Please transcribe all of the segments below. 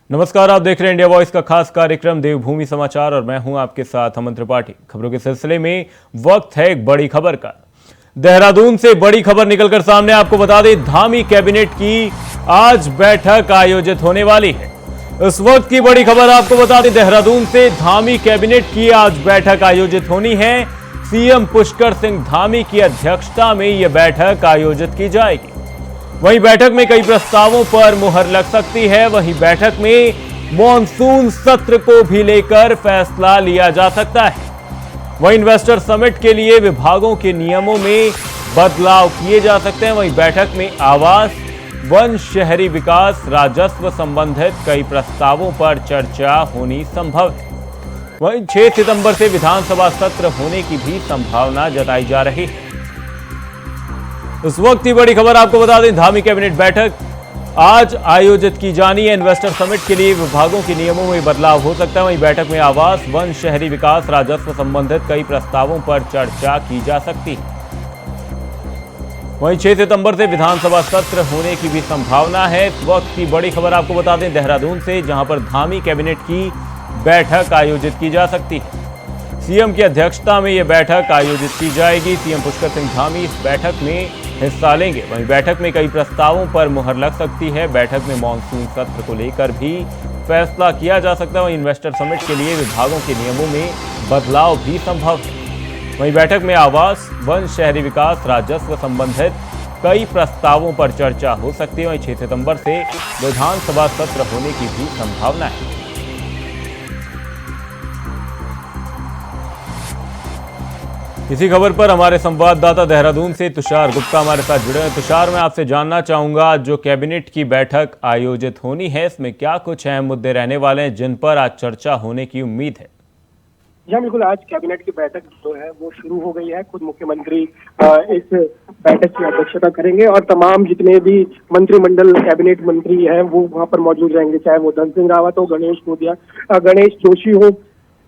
नमस्कार, आप देख रहे हैं इंडिया वॉइस का खास कार्यक्रम देवभूमि समाचार और मैं हूं आपके साथ अमन त्रिपाठी। खबरों के सिलसिले में वक्त है एक बड़ी खबर का। देहरादून से बड़ी खबर निकलकर सामने, आपको बता दें धामी कैबिनेट की आज बैठक आयोजित होने वाली है। इस वक्त की बड़ी खबर आपको बता दें, देहरादून से धामी कैबिनेट की आज बैठक आयोजित होनी है। सीएम पुष्कर सिंह धामी की अध्यक्षता में यह बैठक आयोजित की जाएगी। वहीं बैठक में कई प्रस्तावों पर मुहर लग सकती है। वहीं बैठक में मॉनसून सत्र को भी लेकर फैसला लिया जा सकता है। वहीं इन्वेस्टर समिट के लिए विभागों के नियमों में बदलाव किए जा सकते हैं। वहीं बैठक में आवास, वन, शहरी विकास, राजस्व संबंधित कई प्रस्तावों पर चर्चा होनी संभव है। वहीं 6 सितंबर से विधानसभा सत्र होने की भी संभावना जताई जा रही है। इस वक्त की बड़ी खबर आपको बता दें, धामी कैबिनेट बैठक आज आयोजित की जानी है। इन्वेस्टर समिट के लिए विभागों के नियमों में बदलाव हो सकता है। वहीं बैठक में आवास, वन, शहरी विकास, राजस्व संबंधित कई प्रस्तावों पर चर्चा की जा सकती है। वहीं 6 सितंबर से विधानसभा सत्र होने की भी संभावना है। इस वक्त की बड़ी खबर आपको बता दें देहरादून से, जहां पर धामी कैबिनेट की बैठक आयोजित की जा सकती है। सीएम की अध्यक्षता में यह बैठक आयोजित की जाएगी। सीएम पुष्कर सिंह धामी इस बैठक में हिस्सा लेंगे। वहीं बैठक में कई प्रस्तावों पर मुहर लग सकती है। बैठक में मॉनसून सत्र को लेकर भी फैसला किया जा सकता है। वहीं इन्वेस्टर समिट के लिए विभागों के नियमों में बदलाव भी संभव है। वहीं बैठक में आवास, वन, शहरी विकास, राजस्व संबंधित कई प्रस्तावों पर चर्चा हो सकती है। वहीं 6 सितंबर से विधानसभा सत्र होने की भी संभावना है। इसी खबर पर हमारे संवाददाता देहरादून से तुषार गुप्ता हमारे साथ जुड़े हैं। तुषार, मैं आपसे जानना चाहूंगा, जो कैबिनेट की बैठक आयोजित होनी है, इसमें क्या कुछ अहम मुद्दे रहने वाले हैं जिन पर आज चर्चा होने की उम्मीद है? जी बिल्कुल, आज कैबिनेट की बैठक जो है वो शुरू हो गई है। खुद मुख्यमंत्री इस बैठक की अध्यक्षता करेंगे और तमाम जितने भी मंत्रिमंडल कैबिनेट मंत्री हैं वो वहां पर मौजूद रहेंगे, चाहे वो धन सिंह रावत हो, गणेश जोशी हो,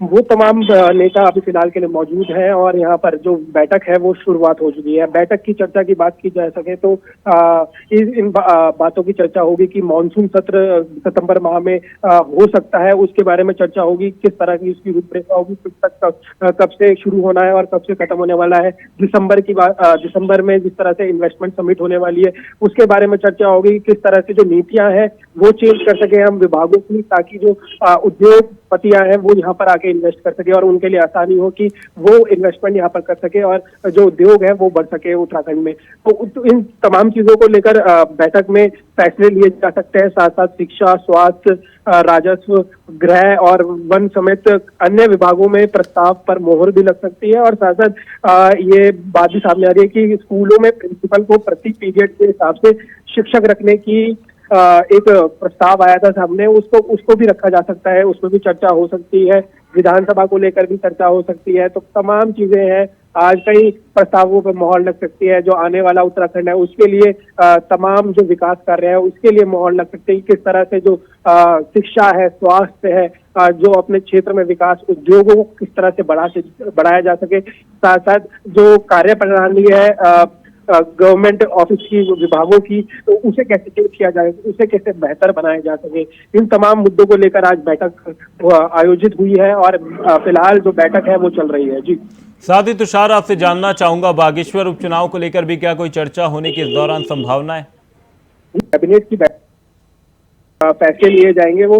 वो तमाम नेता अभी फिलहाल के लिए मौजूद हैं और यहाँ पर जो बैठक है वो शुरुआत हो चुकी है। बैठक की चर्चा की बात की जा सके तो इन बातों की चर्चा होगी कि मॉनसून सत्र सितंबर माह में हो सकता है, उसके बारे में चर्चा होगी। किस तरह की उसकी रूपरेखा होगी, कब से शुरू होना है और कब से खत्म होने वाला है। दिसंबर में जिस तरह से इन्वेस्टमेंट समिट होने वाली है उसके बारे में चर्चा होगी। किस तरह से जो नीतियां हैं वो चेंज कर सके हम विभागों की, ताकि जो उद्योगपतियां हैं वो यहाँ पर आके इन्वेस्ट कर सके और उनके लिए आसानी हो कि वो इन्वेस्टमेंट यहाँ पर कर सके और जो उद्योग है वो बढ़ सके उत्तराखंड में। तो इन तमाम चीजों को लेकर बैठक में फैसले लिए जा सकते हैं। साथ साथ शिक्षा, स्वास्थ्य, राजस्व, गृह और वन समेत अन्य विभागों में प्रस्ताव पर मोहर भी लग सकती है। और साथ साथ ये बात भी सामने आ रही है कि स्कूलों में प्रिंसिपल को प्रति पीरियड के हिसाब से शिक्षक रखने की एक प्रस्ताव आया था सामने, उसको भी रखा जा सकता है। उसमें भी चर्चा हो सकती है। विधानसभा को लेकर भी चर्चा हो सकती है। तो तमाम चीजें हैं। आज कई प्रस्तावों पर मोहर लग सकती है। जो आने वाला उत्तराखंड है उसके लिए तमाम जो विकास कार्य है उसके लिए मोहर लग सकती है। किस तरह से जो शिक्षा है, स्वास्थ्य है, जो अपने क्षेत्र में विकास, उद्योगों को किस तरह से बढ़ाया जा सके। साथ साथ जो कार्य प्रणाली है गवर्नमेंट ऑफिस की, विभागों की, तो उसे कैसे चेंज किया जाए, उसे कैसे बेहतर बनाया जा सके। इन तमाम मुद्दों को लेकर आज बैठक आयोजित हुई है और फिलहाल जो बैठक है वो चल रही है। जी, साथ ही तुषार, आपसे जानना चाहूंगा, बागेश्वर उपचुनाव को लेकर भी क्या कोई चर्चा होने की इस दौरान संभावना है? कैबिनेट की फैसले लिए जाएंगे वो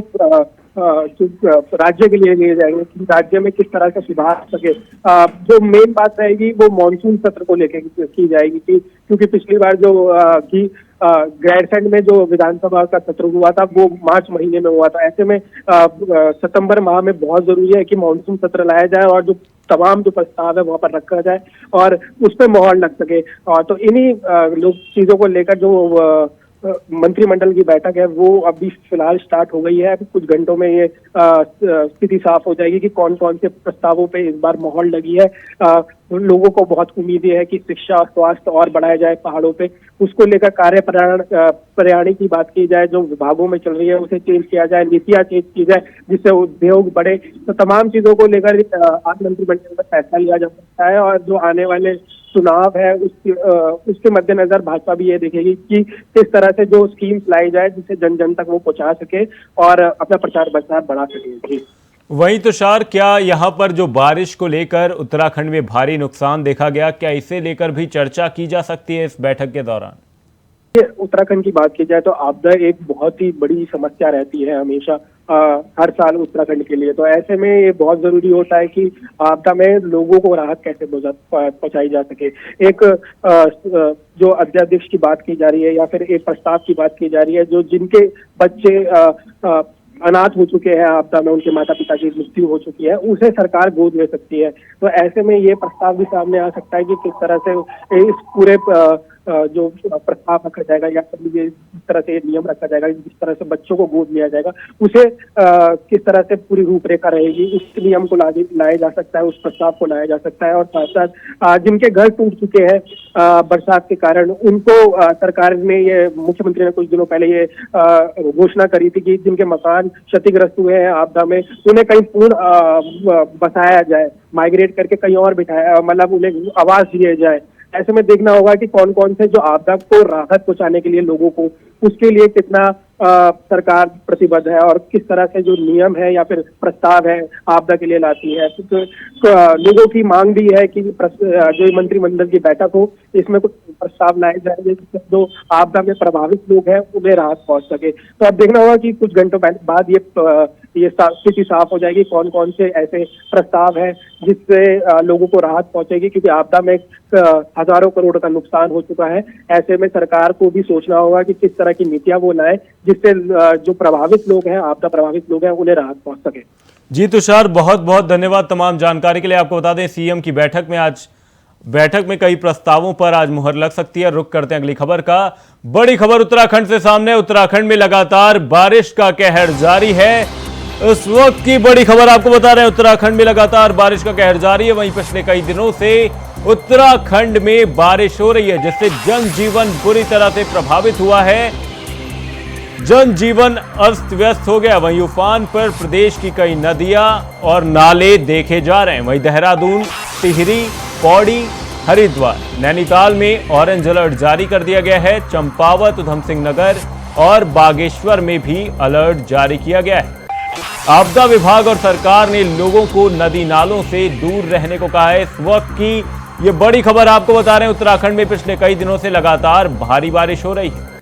राज्य के लिए जाएंगे कि राज्य में किस तरह से सुधार सके। जो मेन बात रहेगी वो मॉनसून सत्र को लेकर की जाएगी क्योंकि पिछली बार जो ग्रैंडसैंड में जो विधानसभा का सत्र हुआ था वो मार्च महीने में हुआ था। ऐसे में सितंबर माह में बहुत जरूरी है कि मॉनसून सत्र लाया जाए और जो तमाम जो प्रस्ताव है वहां पर रखा जाए और उस पर मोहर लग सके। तो इन्हीं चीजों को लेकर जो मंत्रिमंडल की बैठक है वो अभी फिलहाल स्टार्ट हो गई है। अभी कुछ घंटों में ये स्थिति साफ हो जाएगी कि कौन कौन से प्रस्तावों पे इस बार मोहर लगी है। लोगों को बहुत उम्मीद है कि शिक्षा, स्वास्थ्य और बढ़ाया जाए पहाड़ों पे। उसको लेकर कार्य प्रणाली की बात की जाए, जो विभागों में चल रही है उसे चेंज किया जाए, नीतियां चेंज की जाए जिससे उद्योग बढ़े। तो तमाम चीजों को लेकर आज मंत्रिमंडल में फैसला लिया जा सकता है और जो आने वाले चुनाव है उसके मद्देनजर भाजपा भी ये देखेगी कि किस तरह से जो स्कीम्स लाई जाए जिससे जन जन तक वो पहुंचा सके और अपना प्रचार प्रसार बढ़ा सके। जी वहीं तुषार, क्या यहाँ पर जो बारिश को लेकर उत्तराखंड में भारी नुकसान देखा गया, क्या इसे लेकर भी चर्चा की जा सकती है इस बैठक के दौरान? उत्तराखंड की बात की जाए तो आपदा एक बहुत ही बड़ी समस्या रहती है हमेशा हर साल उत्तराखंड के लिए। तो ऐसे में ये बहुत जरूरी होता है कि आपदा में लोगों को राहत कैसे पहुंचाई जा सके। एक जो अध्यादेश की बात की जा रही है या फिर एक प्रस्ताव की बात की जा रही है, जो जिनके बच्चे अनाथ हो चुके हैं आपदा में, उनके माता पिता की मृत्यु हो चुकी है, उसे सरकार गोद ले सकती है। तो ऐसे में ये प्रस्ताव भी सामने आ सकता है कि किस तरह से इस पूरे जो प्रस्ताव रखा जाएगा या फिर जिस तरह से नियम रखा जाएगा, जिस तरह से बच्चों को गोद लिया जाएगा, उसे किस तरह से पूरी रूपरेखा रहेगी, उस नियम को लाया जा सकता है, उस प्रस्ताव को लाया जा सकता है। और साथ साथ जिनके घर टूट चुके हैं बरसात के कारण, उनको सरकार ने, ये मुख्यमंत्री ने कुछ दिनों पहले ये घोषणा करी थी कि जिनके मकान क्षतिग्रस्त हुए हैं आपदा में, उन्हें कहीं पूर्ण बसाया जाए, माइग्रेट करके कहीं और बिठाया, मतलब उन्हें आवास दिए जाए। ऐसे में देखना होगा कि कौन कौन से जो आपदा को राहत पहुंचाने के लिए लोगों को, उसके लिए कितना सरकार प्रतिबद्ध है और किस तरह से जो नियम है या फिर प्रस्ताव है आपदा के लिए लाती है। तो लोगों की मांग भी है कि जो मंत्रिमंडल की बैठक हो, इसमें कुछ प्रस्ताव लाए जाए जिससे जो आपदा में प्रभावित लोग हैं उन्हें राहत पहुंच सके। तो अब देखना होगा कि कुछ घंटों बाद ये स्थिति साफ हो जाएगी, कौन कौन से ऐसे प्रस्ताव हैं जिससे लोगों को राहत पहुंचेगी, क्योंकि आपदा में हजारों करोड़ का नुकसान हो चुका है। ऐसे में सरकार को भी सोचना होगा कि किस तरह की नीतियां वो लाए जिससे जो प्रभावित लोग हैं, आपदा प्रभावित लोग हैं, उन्हें राहत पहुंच सके। जी तुषार, बहुत बहुत धन्यवाद तमाम जानकारी के लिए। आपको बता दें, सीएम की बैठक में कई प्रस्तावों पर आज मुहर लग सकती है। रुक करते हैं अगली खबर का। बड़ी खबर उत्तराखंड से सामने। उत्तराखंड में लगातार बारिश का कहर जारी है। इस वक्त की बड़ी खबर आपको बता रहे हैं, उत्तराखंड में लगातार बारिश का कहर जारी है। वहीं पिछले कई दिनों से उत्तराखंड में बारिश हो रही है, जिससे जनजीवन बुरी तरह से प्रभावित हुआ है। जनजीवन अस्त व्यस्त हो गया। वहीं उफान पर प्रदेश की कई नदियां और नाले देखे जा रहे हैं। वहीं देहरादून, टिहरी, पौड़ी, हरिद्वार, नैनीताल में ऑरेंज अलर्ट जारी कर दिया गया है। चंपावत, उधम सिंह नगर और बागेश्वर में भी अलर्ट जारी किया गया है। आपदा विभाग और सरकार ने लोगों को नदी नालों से दूर रहने को कहा है। इस वक्त की ये बड़ी खबर आपको बता रहे हैं, उत्तराखंड में पिछले कई दिनों से लगातार भारी बारिश हो रही है।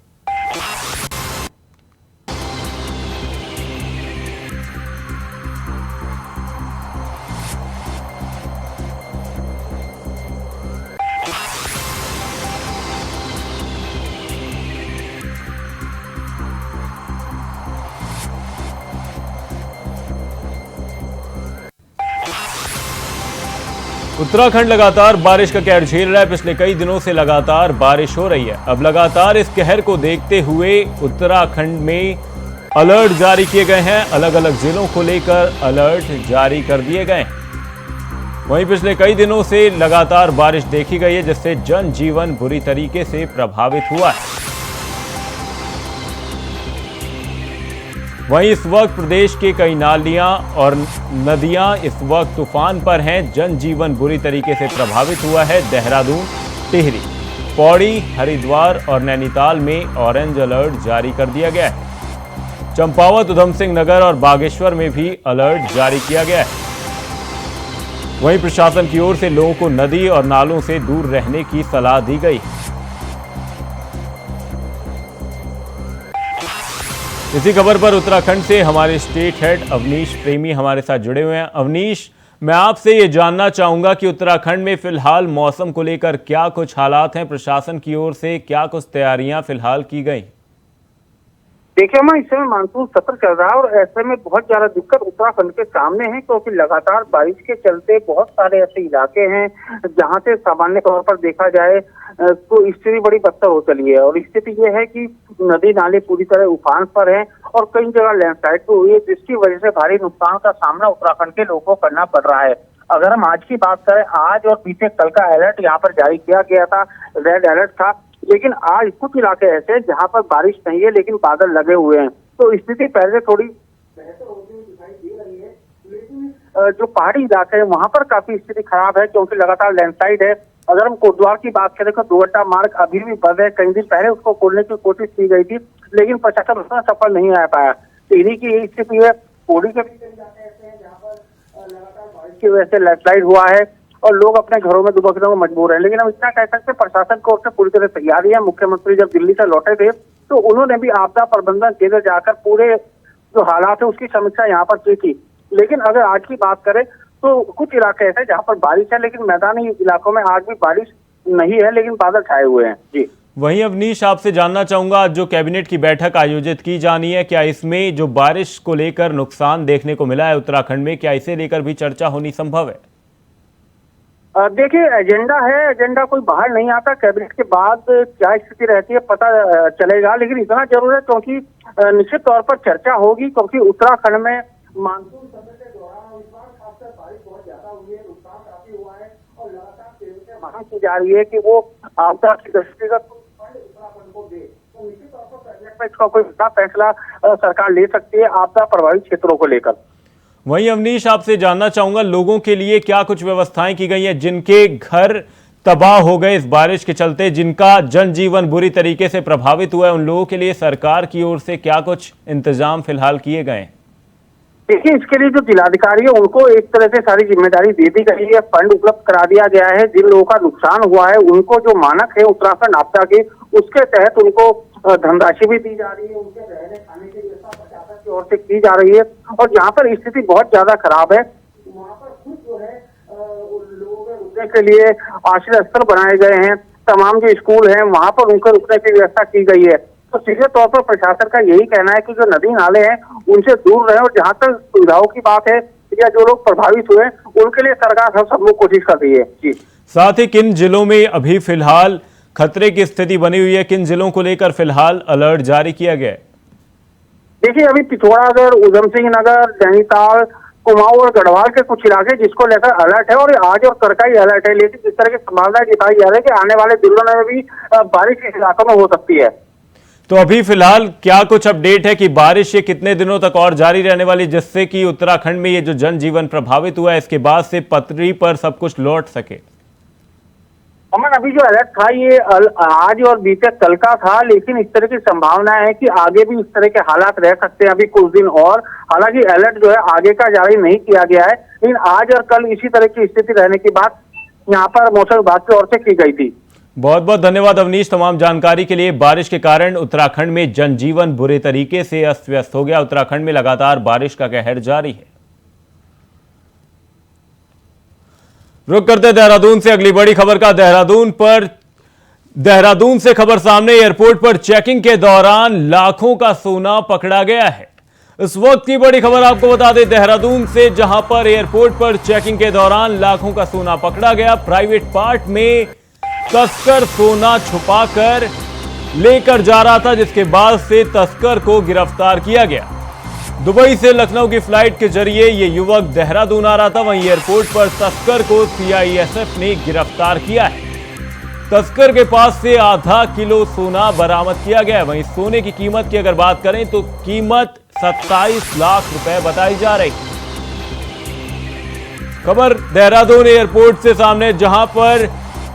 उत्तराखंड लगातार बारिश का कहर झेल रहा है। पिछले कई दिनों से लगातार बारिश हो रही है। अब लगातार इस कहर को देखते हुए उत्तराखंड में अलर्ट जारी किए गए हैं। अलग अलग जिलों को लेकर अलर्ट जारी कर दिए गए हैं। वहीं पिछले कई दिनों से लगातार बारिश देखी गई है, जिससे जनजीवन बुरी तरीके से प्रभावित हुआ है। वहीं इस वक्त प्रदेश के कई नालियां और नदियां इस वक्त तूफान पर हैं। जनजीवन बुरी तरीके से प्रभावित हुआ है। देहरादून, टिहरी, पौड़ी, हरिद्वार और नैनीताल में ऑरेंज अलर्ट जारी कर दिया गया है। चंपावत, उधम सिंह नगर और बागेश्वर में भी अलर्ट जारी किया गया है। वहीं प्रशासन की ओर से लोगों को नदी और नालों से दूर रहने की सलाह दी गई। इसी खबर पर उत्तराखंड से हमारे स्टेट हेड अवनीश प्रेमी हमारे साथ जुड़े हुए हैं। अवनीश, मैं आपसे ये जानना चाहूंगा कि उत्तराखंड में फिलहाल मौसम को लेकर क्या कुछ हालात हैं, प्रशासन की ओर से क्या कुछ तैयारियां फिलहाल की गई? देखिए मैं इस समय मानसून सत्र चल रहा है और ऐसे में बहुत ज्यादा दिक्कत उत्तराखंड के सामने है, क्योंकि लगातार बारिश के चलते बहुत सारे ऐसे इलाके हैं जहां से सामान्य तौर पर देखा जाए तो स्थिति बड़ी बदतर हो चली है। और स्थिति ये है कि नदी नाले पूरी तरह उफान पर हैं और कई जगह लैंडस्लाइड भी हुई है, जिसकी वजह से भारी नुकसान का सामना उत्तराखंड के लोगों को करना पड़ रहा है। अगर हम आज की बात करें, आज और बीते कल का अलर्ट यहाँ पर जारी किया गया था, रेड अलर्ट था, लेकिन आज कुछ इलाके ऐसे जहां पर बारिश नहीं है लेकिन बादल लगे हुए हैं, तो स्थिति पहले थोड़ी बेहतर होती हुई दिखाई दे रही है। लेकिन जो पहाड़ी इलाके हैं वहां पर काफी स्थिति खराब है, क्योंकि लगातार लैंडस्लाइड है। अगर हम कोटद्वार की बात करें तो दुगट्टा मार्ग अभी भी बंद है। कई दिन पहले उसको खोलने की कोशिश की गई थी, लेकिन प्रशासन उसमें सफल नहीं आ पाया। तो इन्हीं की यही स्थिति है। पौड़ी के भी कई इलाके ऐसे हैं जहाँ पर लगातार बारिश की वजह से लैंडस्लाइड हुआ है और लोग अपने घरों में दुबकने को मजबूर हैं। लेकिन हम इतना कह सकते हैं, प्रशासन की ओर से पूरी तरह तैयारी है। मुख्यमंत्री जब दिल्ली से लौटे थे तो उन्होंने भी आपदा प्रबंधन केंद्र जाकर पूरे जो हालात है उसकी समीक्षा यहाँ पर की थी। लेकिन अगर आज की बात करें तो कुछ इलाके ऐसे जहाँ पर बारिश है, लेकिन मैदानी इलाकों में आज भी बारिश नहीं है, लेकिन बादल छाए हुए हैं। जी वहीं अवनीश, आपसे जानना चाहूंगा, आज जो कैबिनेट की बैठक आयोजित की जानी है, क्या इसमें जो बारिश को लेकर नुकसान देखने को मिला है उत्तराखंड में, क्या इसे लेकर भी चर्चा होनी संभव है? देखिए, एजेंडा है, एजेंडा कोई बाहर नहीं आता। कैबिनेट के बाद क्या स्थिति रहती है पता चलेगा, लेकिन इतना जरूर है क्योंकि निश्चित तौर पर चर्चा होगी, क्योंकि उत्तराखंड में मानसून सत्र के दौरान इस बार खासकर बारिश बहुत ज्यादा हुई है, नुकसान काफी हुआ है और लगातार केंद्र से मांग की जा रही है कि वो आपदा की दृष्टिगत फंड उत्तराखंड को दे। तो निश्चित तौर पर कैबिनेट में इसका कोई बड़ा फैसला सरकार ले सकती है आपदा प्रभावित क्षेत्रों को लेकर। वहीं अवनीश, आपसे जानना चाहूंगा, लोगों के लिए क्या कुछ व्यवस्थाएं की गई हैं जिनके घर तबाह हो गए इस बारिश के चलते, जिनका जनजीवन बुरी तरीके से प्रभावित हुआ है, उन लोगों के लिए सरकार की ओर से क्या कुछ इंतजाम फिलहाल किए गए? देखिए, इसके लिए जो जिलाधिकारी है उनको एक तरह से सारी जिम्मेदारी दे दी गई है। फंड उपलब्ध करा दिया गया है। जिन लोगों का नुकसान हुआ है उनको जो मानक है उत्तराखंड आपदा के, उसके तहत उनको धनराशि भी दी जा रही है। उनके रहने खाने की व्यवस्था प्रशासन की ओर से की जा रही है। और जहाँ पर स्थिति बहुत ज्यादा खराब है वहाँ पर खुद जो है लोगों के रुकने के लिए आश्रय स्थल बनाए गए हैं। तमाम जो स्कूल हैं वहाँ पर उनके रुकने की व्यवस्था की गई है। तो सीधे तौर पर प्रशासन का यही कहना है कि जो नदी नाले हैं उनसे दूर रहे, और जहाँ तक सुविधाओं की बात है या जो लोग प्रभावित हुए उनके लिए सरकार हर संभव कोशिश कर रही है। जी, साथ ही किन जिलों में अभी फिलहाल खतरे की स्थिति बनी हुई है, किन जिलों को लेकर फिलहाल अलर्ट जारी किया गया है? देखिए, अभी पिथौरागढ़, उधम सिंह नगर, नैनीताल, कुमाऊं और गढ़वाल के कुछ इलाके जिसको लेकर अलर्ट है, और आज और कल का ही अलर्ट है। लेकिन इस तरह की संभावना जताई जा रही है कि आने वाले दिनों में भी बारिश इस इलाकों में हो सकती है। तो अभी फिलहाल क्या कुछ अपडेट है कि बारिश ये कितने दिनों तक और जारी रहने वाली, जिससे कि उत्तराखंड में ये जो जनजीवन प्रभावित हुआ है इसके बाद से पटरी पर सब कुछ लौट सके? अमन, अभी जो अलर्ट था ये आज और बीते कल का था, लेकिन इस तरह की संभावना है कि आगे भी इस तरह के हालात रह सकते हैं अभी कुछ दिन और। हालांकि अलर्ट जो है आगे का जारी नहीं किया गया है, लेकिन आज और कल इसी तरह की स्थिति रहने की बात यहाँ पर मौसम विभाग की ओर से की गई थी। बहुत बहुत धन्यवाद अवनीश तमाम जानकारी के लिए। बारिश के कारण उत्तराखंड में जनजीवन बुरे तरीके से अस्त व्यस्त हो गया। उत्तराखंड में लगातार बारिश का कहर जारी है। रुक करते देहरादून से अगली बड़ी खबर का। देहरादून से खबर सामने। एयरपोर्ट पर चेकिंग के दौरान लाखों का सोना पकड़ा गया है। इस वक्त की बड़ी खबर आपको बता दें देहरादून से, जहां पर एयरपोर्ट पर चेकिंग के दौरान लाखों का सोना पकड़ा गया। प्राइवेट पार्ट में तस्कर सोना छुपाकर लेकर जा रहा था, जिसके बाद से तस्कर को गिरफ्तार किया गया। दुबई से लखनऊ की फ्लाइट के जरिए ये युवक देहरादून आ रहा था। वहीं एयरपोर्ट पर तस्कर को सीआईएसएफ ने गिरफ्तार किया है। तस्कर के पास से आधा किलो सोना बरामद किया गया है। वहीं सोने की कीमत की अगर बात करें तो कीमत 27 लाख रुपए बताई जा रही। खबर देहरादून एयरपोर्ट से सामने, जहां पर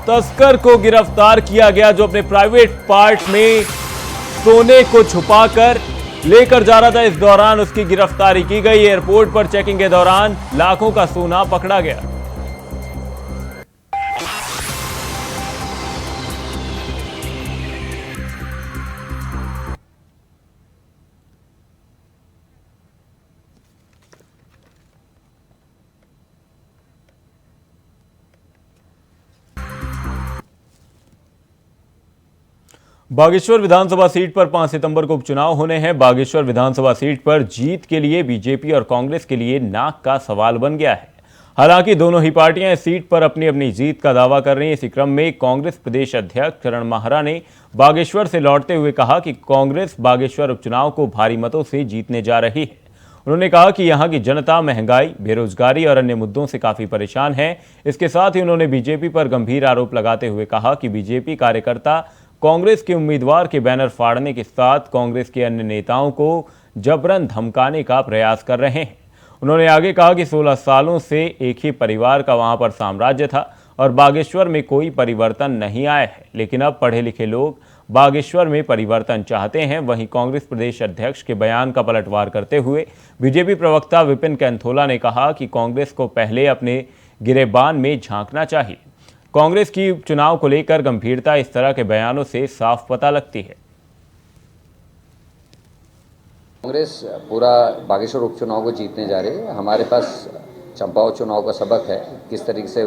तस्कर को गिरफ्तार किया गया, जो अपने प्राइवेट पार्ट में सोने को छुपाकर लेकर जा रहा था। इस दौरान उसकी गिरफ्तारी की गई। एयरपोर्ट पर चेकिंग के दौरान लाखों का सोना पकड़ा गया। बागेश्वर विधानसभा सीट पर 5 सितंबर को उपचुनाव होने हैं। बागेश्वर विधानसभा सीट पर जीत के लिए बीजेपी और कांग्रेस के लिए नाक का सवाल बन गया है। हालांकि दोनों ही पार्टियां इस सीट पर अपनी अपनी जीत का दावा कर रही हैं। इसी क्रम में कांग्रेस प्रदेश अध्यक्ष करण माहरा ने बागेश्वर से लौटते हुए कहा कि कांग्रेस बागेश्वर उपचुनाव को भारी मतों से जीतने जा रही है। उन्होंने कहा कि यहां की जनता महंगाई, बेरोजगारी और अन्य मुद्दों से काफी परेशान है। इसके साथ ही उन्होंने बीजेपी पर गंभीर आरोप लगाते हुए कहा कि बीजेपी कार्यकर्ता कांग्रेस के उम्मीदवार के बैनर फाड़ने के साथ कांग्रेस के अन्य नेताओं को जबरन धमकाने का प्रयास कर रहे हैं। उन्होंने आगे कहा कि 16 सालों से एक ही परिवार का वहां पर साम्राज्य था और बागेश्वर में कोई परिवर्तन नहीं आया है, लेकिन अब पढ़े लिखे लोग बागेश्वर में परिवर्तन चाहते हैं। वहीं कांग्रेस प्रदेश अध्यक्ष के बयान का पलटवार करते हुए बीजेपी प्रवक्ता विपिन कैंथोला ने कहा कि कांग्रेस को पहले अपने गिरेबान में झांकना चाहिए। कांग्रेस की चुनाव को लेकर गंभीरता इस तरह के बयानों से साफ पता लगती है। कांग्रेस पूरा बागेश्वर उपचुनाव को जीतने जा रही है। हमारे पास चंपावत चुनाव का सबक है, किस तरीके से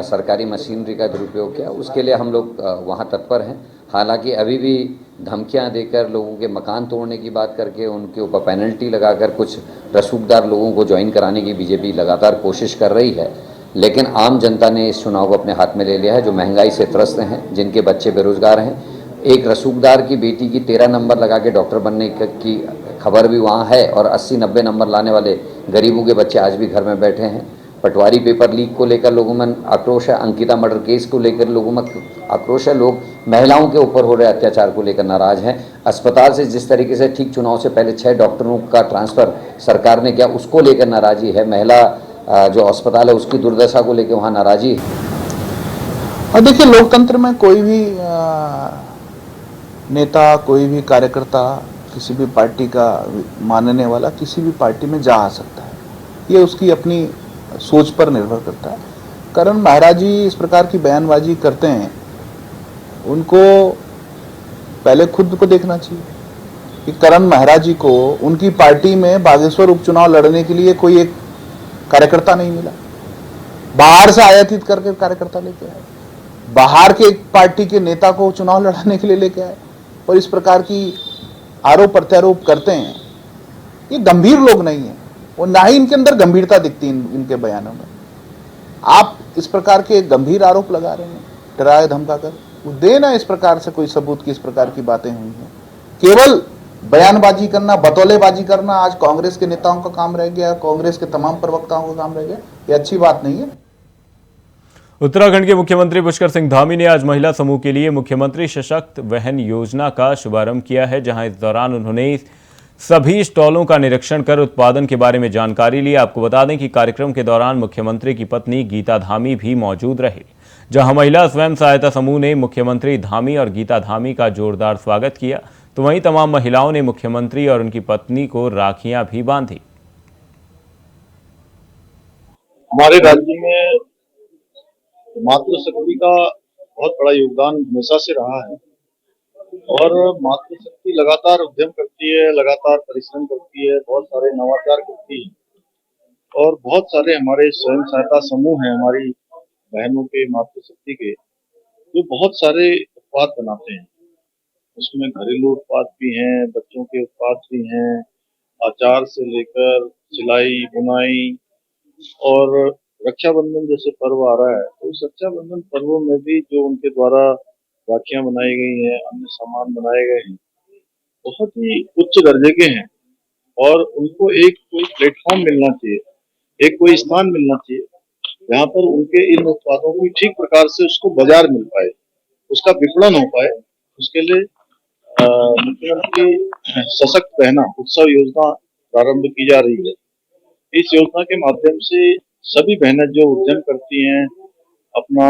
सरकारी मशीनरी का दुरुपयोग किया, उसके लिए हम लोग वहाँ तत्पर हैं। हालांकि अभी भी धमकियां देकर लोगों के मकान तोड़ने की बात करके उनके ऊपर पेनल्टी लगाकर कुछ रसूखदार लोगों को ज्वाइन कराने की बीजेपी लगातार कोशिश कर रही है। लेकिन आम जनता ने इस चुनाव को अपने हाथ में ले लिया है, जो महंगाई से त्रस्त हैं, जिनके बच्चे बेरोजगार हैं। एक रसूखदार की बेटी की 13 नंबर लगा के डॉक्टर बनने की खबर भी वहाँ है और 80-90 नंबर लाने वाले गरीबों के बच्चे आज भी घर में बैठे हैं। पटवारी पेपर लीक को लेकर लोगों में आक्रोश है, अंकिता मर्डर केस को लेकर लोगों में आक्रोश है, लोग महिलाओं के ऊपर हो रहे अत्याचार को लेकर नाराज हैं। अस्पताल से जिस तरीके से ठीक चुनाव से पहले 6 डॉक्टरों का ट्रांसफ़र सरकार ने किया, उसको लेकर नाराज़ी है। महिला जो अस्पताल है उसकी दुर्दशा को लेकर वहाँ नाराज़ी है। और देखिए, लोकतंत्र में कोई भी नेता, कोई भी कार्यकर्ता, किसी भी पार्टी का मानने वाला किसी भी पार्टी में जा आ सकता है। ये उसकी अपनी सोच पर निर्भर करता है। करण महाराज जी इस प्रकार की बयानबाजी करते हैं, उनको पहले खुद को देखना चाहिए कि करण महाराज जी को उनकी पार्टी में बागेश्वर उपचुनाव लड़ने के लिए कोई एक कार्यकर्ता नहीं मिला। बाहर से आयातित करके कार्यकर्ता लेके आए, बाहर के एक पार्टी के नेता को चुनाव लड़ाने के लिए लेके आए और इस प्रकार की आरोप प्रत्यारोप करते हैं। ये गंभीर लोग नहीं है और ना ही इनके अंदर गंभीरता दिखती इनके बयानों में। आप इस प्रकार के गंभीर आरोप लगा रहे हैं, डराए धमकाकर। देना इस प्रकार से कोई सबूत की इस प्रकार की बातें हुई हैं। केवल बयानबाजी करना, बतौलेबाजी करना आज कांग्रेस के नेताओं का काम रह गया, कांग्रेस के तमाम प्रवक्ताओं का काम रह गया। ये अच्छी बात नहीं है। उत्तराखंड के मुख्यमंत्री पुष्कर सिंह धामी ने आज महिला समूह के लिए मुख्यमंत्री सशक्त बहन योजना का शुभारंभ किया है, जहां इस दौरान उन्होंने सभी स्टॉलों का निरीक्षण कर उत्पादन के बारे में जानकारी ली। आपको बता दें कि कार्यक्रम के दौरान मुख्यमंत्री की पत्नी गीता धामी भी मौजूद रहे, जहां महिला स्वयं सहायता समूह ने मुख्यमंत्री धामी और गीता धामी का जोरदार स्वागत किया, तो वहीं तमाम महिलाओं ने मुख्यमंत्री और उनकी पत्नी को राखियां भी बांधी। हमारे राज्य में मातृशक्ति का बहुत बड़ा योगदान हमेशा से रहा है और मातृशक्ति लगातार उद्यम करती है, लगातार परिश्रम करती है, बहुत सारे नवाचार करती है और बहुत सारे हमारे स्वयं सहायता समूह हैं हमारी बहनों के, मातृशक्ति के, जो बहुत सारे उत्पाद बनाते हैं। उसमें घरेलू उत्पाद भी हैं, बच्चों के उत्पाद भी हैं, अचार से लेकर सिलाई, बुनाई और रक्षाबंधन जैसे पर्व आ रहा है, तो उस रक्षाबंधन पर्वों में भी जो उनके द्वारा राखियां बनाई गई हैं, अन्य सामान बनाए गए हैं, बहुत ही उच्च दर्जे के हैं और उनको एक कोई प्लेटफॉर्म मिलना चाहिए, एक कोई स्थान मिलना चाहिए जहाँ पर उनके इन उत्पादों को ठीक प्रकार से उसको बाजार मिल पाए, उसका विपणन हो पाए। उसके लिए मुख्यमंत्री सशक्त बहना उत्सव योजना प्रारंभ की जा रही है। इस योजना के माध्यम से सभी बहनें जो उद्यम करती हैं, अपना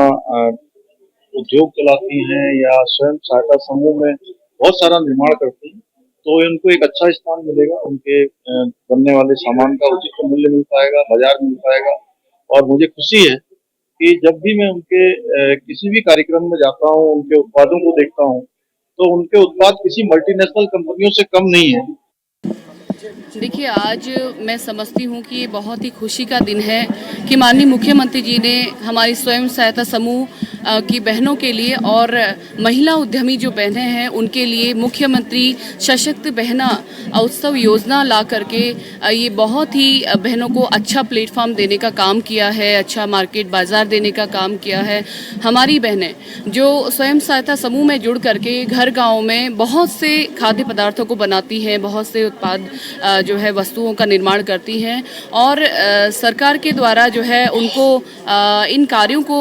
उद्योग चलाती हैं या स्वयं सहायता समूह में बहुत सारा निर्माण करती हैं, तो इनको एक अच्छा स्थान मिलेगा, उनके बनने वाले सामान का उचित मूल्य मिल पाएगा, बाजार मिल पाएगा। और मुझे खुशी है कि जब भी मैं उनके किसी भी कार्यक्रम में जाता हूँ, उनके उत्पादों को देखता हूँ, तो उनके उत्पाद किसी मल्टीनेशनल कंपनियों से कम नहीं है। देखिए, आज मैं समझती हूँ कि ये बहुत ही खुशी का दिन है कि माननीय मुख्यमंत्री जी ने हमारी स्वयं सहायता समूह की बहनों के लिए और महिला उद्यमी जो बहनें हैं उनके लिए मुख्यमंत्री सशक्त बहना उत्सव योजना ला करके ये बहुत ही बहनों को अच्छा प्लेटफॉर्म देने का काम किया है, अच्छा मार्केट बाजार देने का काम किया है। हमारी बहनें जो स्वयं सहायता समूह में जुड़ करके घर गाँव में बहुत से खाद्य पदार्थों को बनाती हैं, बहुत से उत्पाद जो है वस्तुओं का निर्माण करती हैं और सरकार के द्वारा जो है उनको इन कार्यों को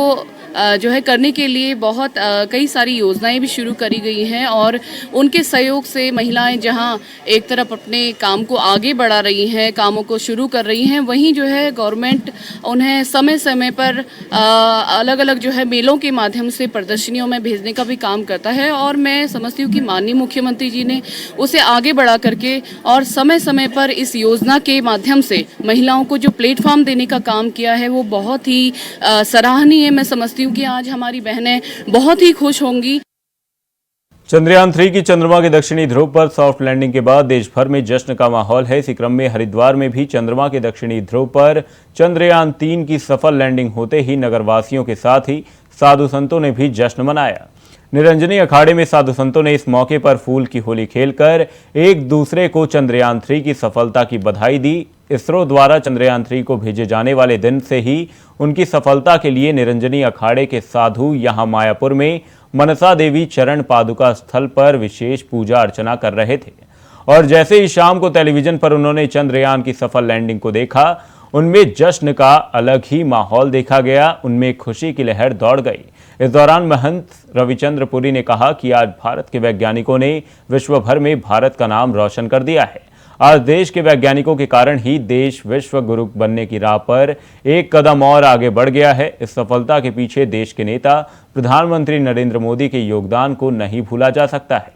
जो है करने के लिए बहुत कई सारी योजनाएं भी शुरू करी गई हैं और उनके सहयोग से महिलाएं जहां एक तरफ अपने काम को आगे बढ़ा रही हैं, कामों को शुरू कर रही हैं, वहीं जो है गवर्नमेंट उन्हें समय समय पर अलग अलग जो है मेलों के माध्यम से प्रदर्शनियों में भेजने का भी काम करता है। और मैं समझती हूँ कि माननीय मुख्यमंत्री जी ने उसे आगे बढ़ा करके और समय समय पर इस योजना के माध्यम से महिलाओं को जो प्लेटफॉर्म देने का काम किया है वो बहुत ही सराहनीय है। मैं समझती हूँ कि आज हमारी बहनें बहुत ही खुश होंगी। चंद्रयान 3 की चंद्रमा के दक्षिणी ध्रुव पर सॉफ्ट लैंडिंग के बाद देश भर में जश्न का माहौल है। इसी क्रम में हरिद्वार में भी चंद्रमा के दक्षिणी ध्रुव पर चंद्रयान 3 की सफल लैंडिंग होते ही नगरवासियों के साथ ही साधु संतों ने भी जश्न मनाया। निरंजनी अखाड़े में साधु संतों ने इस मौके पर फूल की होली खेलकर एक दूसरे को चंद्रयान 3 की सफलता की बधाई दी। इसरो द्वारा चंद्रयान 3 को भेजे जाने वाले दिन से ही उनकी सफलता के लिए निरंजनी अखाड़े के साधु यहां मायापुर में मनसा देवी चरण पादुका स्थल पर विशेष पूजा अर्चना कर रहे थे और जैसे ही शाम को टेलीविजन पर उन्होंने चंद्रयान की सफल लैंडिंग को देखा, उनमें जश्न का अलग ही माहौल देखा गया। उनमें खुशी की लहर दौड़ गई। इस दौरान महंत रविचंद्र पुरी ने कहा कि आज भारत के वैज्ञानिकों ने विश्व भर में भारत का नाम रोशन कर दिया है। आज देश के वैज्ञानिकों के कारण ही देश विश्व गुरु बनने की राह पर एक कदम और आगे बढ़ गया है। इस सफलता के पीछे देश के नेता प्रधानमंत्री नरेंद्र मोदी के योगदान को नहीं भूला जा सकता है।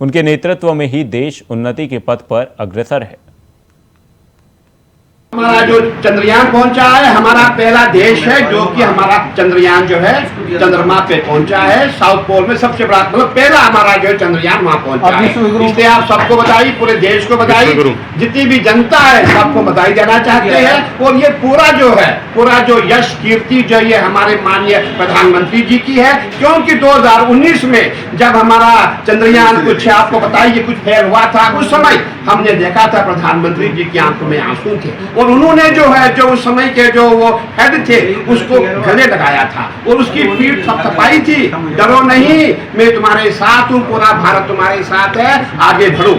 उनके नेतृत्व में ही देश उन्नति के पथ पर अग्रसर है। हमारा जो चंद्रयान पहुंचा है, हमारा पहला देश है जो कि हमारा चंद्रयान जो है चंद्रमा पे पहुंचा है। साउथ पोल में सबसे बड़ा मतलब पहला हमारा जो है चंद्रयान वहां पहुंचा है। इसलिए आप सबको बधाई, पूरे देश को बधाई, जितनी भी जनता है सबको बधाई देना चाहते हैं। और ये पूरा जो यश कीर्ति जो ये हमारे माननीय प्रधानमंत्री जी की है, क्योंकि 2019 में जब हमारा चंद्रयान कुछ आपको बताइए कुछ फेल हुआ था, उस समय हमने देखा था प्रधानमंत्री जी की आंखों में आंसू थे और उन्होंने जो उस समय के जो वो हेड थे उसको गले लगाया था और उसकी पीठ थपथपाई थी, डरो नहीं, मैं तुम्हारे साथ हूँ, पूरा भारत तुम्हारे साथ है, आगे बढ़ो,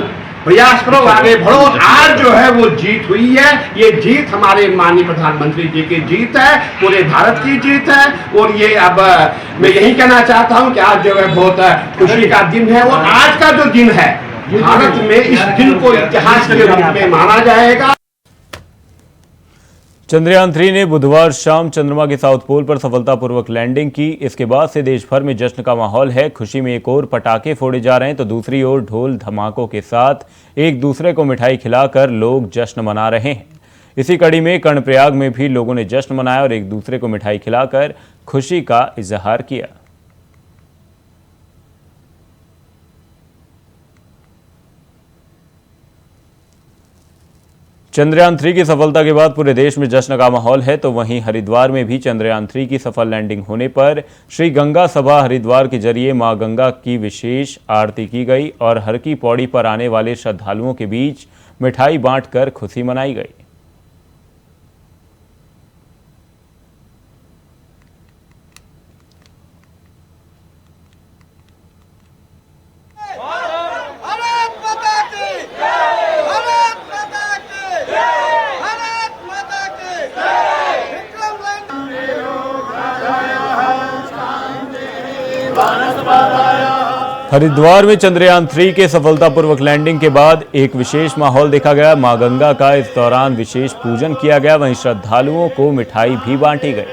प्रयास करो, आगे बढ़ो। आज जो है वो जीत हुई है। ये जीत हमारे माननीय प्रधानमंत्री जी की जीत है, पूरे भारत की जीत है। और ये अब मैं यही कहना चाहता हूँ कि आज जो है बहुत खुशी का दिन है और आज का जो दिन है भारत में इस दिन को इतिहास के रूप में माना जाएगा। चंद्रयान 3 ने बुधवार शाम चंद्रमा के साउथ पोल पर सफलतापूर्वक लैंडिंग की। इसके बाद से देश भर में जश्न का माहौल है। खुशी में एक ओर पटाखे फोड़े जा रहे हैं तो दूसरी ओर ढोल धमाकों के साथ एक दूसरे को मिठाई खिलाकर लोग जश्न मना रहे हैं। इसी कड़ी में कर्णप्रयाग में भी लोगों ने जश्न मनाया और एक दूसरे को मिठाई खिलाकर खुशी का इजहार किया। चंद्रयान 3 की सफलता के बाद पूरे देश में जश्न का माहौल है तो वहीं हरिद्वार में भी चंद्रयान 3 की सफल लैंडिंग होने पर श्री गंगा सभा हरिद्वार के जरिए मां गंगा की विशेष आरती की गई और हर की पौड़ी पर आने वाले श्रद्धालुओं के बीच मिठाई बांटकर खुशी मनाई गई। हरिद्वार में चंद्रयान 3 के सफलतापूर्वक लैंडिंग के बाद एक विशेष माहौल देखा गया। मां गंगा का इस दौरान विशेष पूजन किया गया, वहीं श्रद्धालुओं को मिठाई भी बांटी गई।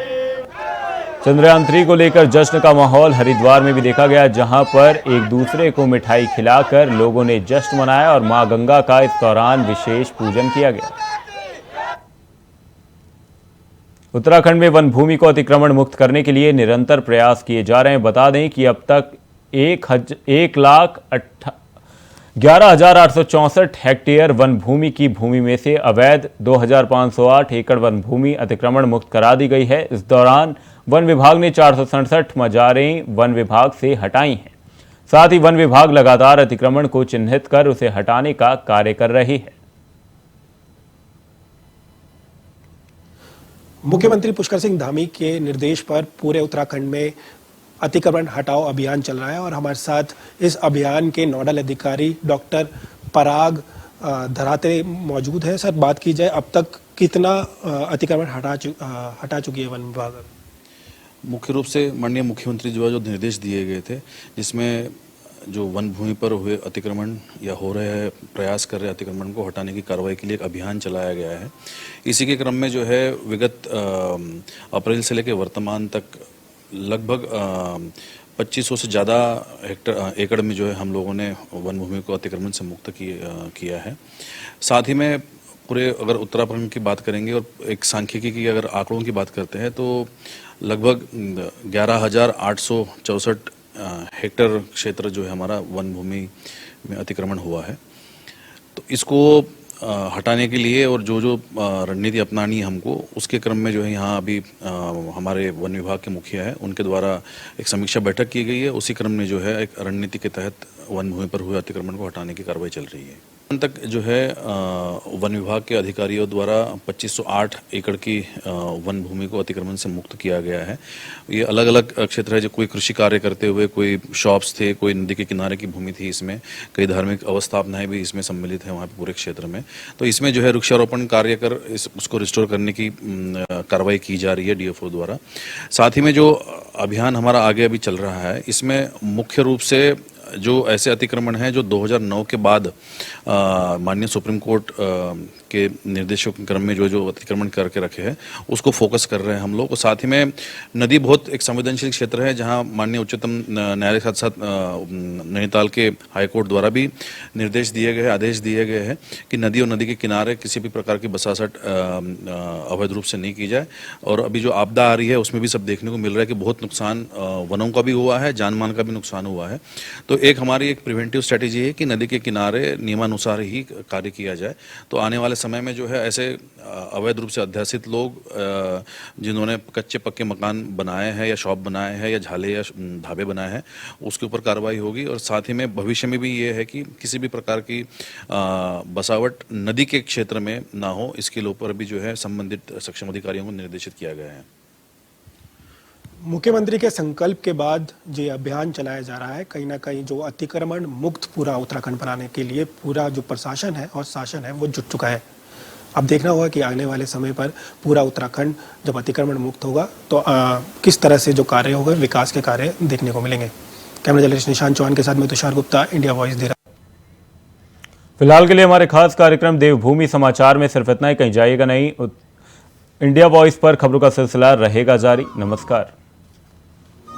चंद्रयान 3 को लेकर जश्न का माहौल हरिद्वार में भी देखा गया, जहां पर एक दूसरे को मिठाई खिलाकर लोगों ने जश्न मनाया और मां गंगा का इस दौरान विशेष पूजन किया गया। उत्तराखंड में वन भूमि को अतिक्रमण मुक्त करने के लिए निरंतर प्रयास किए जा रहे हैं। बता दें कि अब तक 1,11,864 हेक्टेयर वन भूमि की भूमि में से अवैध 2,508 एकड़ वन भूमि अतिक्रमण मुक्त करा दी गई है। इस दौरान वन विभाग ने 467 मजारें वन विभाग से हटाई हैं। साथ ही वन विभाग लगातार अतिक्रमण को चिन्हित कर उसे हटाने का कार्य कर रही है। मुख्यमंत्री पुष्कर सिंह धामी के निर्देश पर पूरे उत्तराखंड में अतिक्रमण हटाओ अभियान चल रहा है और हमारे साथ इस अभियान के नोडल अधिकारी डॉक्टर पराग धराते मौजूद हैं। सर, बात की जाए अब तक कितना अतिक्रमण हटा चुकी है वन विभाग? मुख्य रूप से माननीय मुख्यमंत्री जो निर्देश दिए गए थे, जिसमें जो वन भूमि पर हुए अतिक्रमण या हो रहे प्रयास कर रहे अतिक्रमण को हटाने की कार्रवाई के लिए एक अभियान चलाया गया है। इसी के क्रम में जो है विगत अप्रैल से लेकर वर्तमान तक लगभग 2500 से ज़्यादा एकड़ में जो है हम लोगों ने वन भूमि को अतिक्रमण से मुक्त किया है। साथ ही में पूरे अगर उत्तराखंड की बात करेंगे और एक सांख्यिकी की अगर आंकड़ों की बात करते हैं तो लगभग 11,864 हेक्टेयर क्षेत्र जो है हमारा वन भूमि में अतिक्रमण हुआ है। तो इसको हटाने के लिए और जो रणनीति अपनानी है हमको, उसके क्रम में जो है यहाँ अभी हमारे वन विभाग के मुखिया है, उनके द्वारा एक समीक्षा बैठक की गई है। उसी क्रम में जो है एक रणनीति के तहत वन भूमि पर हुए अतिक्रमण को हटाने की कार्रवाई चल रही है। तक जो है वन विभाग के अधिकारियों द्वारा 2508 एकड़ की वन भूमि को अतिक्रमण से मुक्त किया गया है। ये अलग अलग क्षेत्र है, जो कोई कृषि कार्य करते हुए, कोई शॉप्स थे, कोई नदी के किनारे की भूमि थी, इसमें कई धार्मिक अवस्थापनाएं भी इसमें सम्मिलित है वहाँ पे पूरे क्षेत्र में। तो इसमें जो है वृक्षारोपण कार्य कर उसको रिस्टोर करने की कार्रवाई की जा रही है DFO द्वारा। साथ ही में जो अभियान हमारा आगे अभी चल रहा है, इसमें मुख्य रूप से जो ऐसे अतिक्रमण हैं जो 2009 के बाद माननीय सुप्रीम कोर्ट के निर्देशों के क्रम में जो अतिक्रमण करके रखे हैं, उसको फोकस कर रहे हैं हम लोग। और साथ ही में नदी बहुत एक संवेदनशील क्षेत्र है, जहां माननीय उच्चतम न्यायालय के साथ साथ नैनीताल के हाईकोर्ट द्वारा भी निर्देश दिए गए, आदेश दिए गए हैं कि नदी और नदी के किनारे किसी भी प्रकार की बसासट अवैध रूप से नहीं की जाए। और अभी जो आपदा आ रही है उसमें भी सब देखने को मिल रहा है कि बहुत नुकसान वनों का भी हुआ है, जान माल का भी नुकसान हुआ है। तो हमारी एक प्रिवेंटिव स्ट्रेटेजी है कि नदी के किनारे नियमानुसार ही कार्य किया जाए। तो आने वाले समय में जो है ऐसे अवैध रूप से अध्यासित लोग जिन्होंने कच्चे पक्के मकान बनाए हैं या शॉप बनाए हैं या झाले या ढाबे बनाए हैं, उसके ऊपर कार्रवाई होगी। और साथ ही में भविष्य में भी ये है कि किसी भी प्रकार की बसावट नदी के क्षेत्र में ना हो, इसके ऊपर भी जो है संबंधित सक्षम अधिकारियों को निर्देशित किया गया है। मुख्यमंत्री के संकल्प के बाद ये अभियान चलाया जा रहा है। कहीं ना कहीं जो अतिक्रमण मुक्त पूरा उत्तराखंड बनाने के लिए पूरा जो प्रशासन है और शासन है वो जुट चुका है। अब देखना होगा कि आने वाले समय पर पूरा उत्तराखंड जब अतिक्रमण मुक्त होगा तो किस तरह से जो कार्य होगा, विकास के कार्य देखने को मिलेंगे। कैमरा जर्नलिस्ट निशांत चौहान के साथ में तुषार गुप्ता, इंडिया वॉइस देहरादून। फिलहाल के लिए हमारे खास कार्यक्रम देवभूमि समाचार में सिर्फ इतना ही, कहीं जाइएगा नहीं। इंडिया वॉइस पर खबरों का सिलसिला रहेगा जारी। नमस्कार।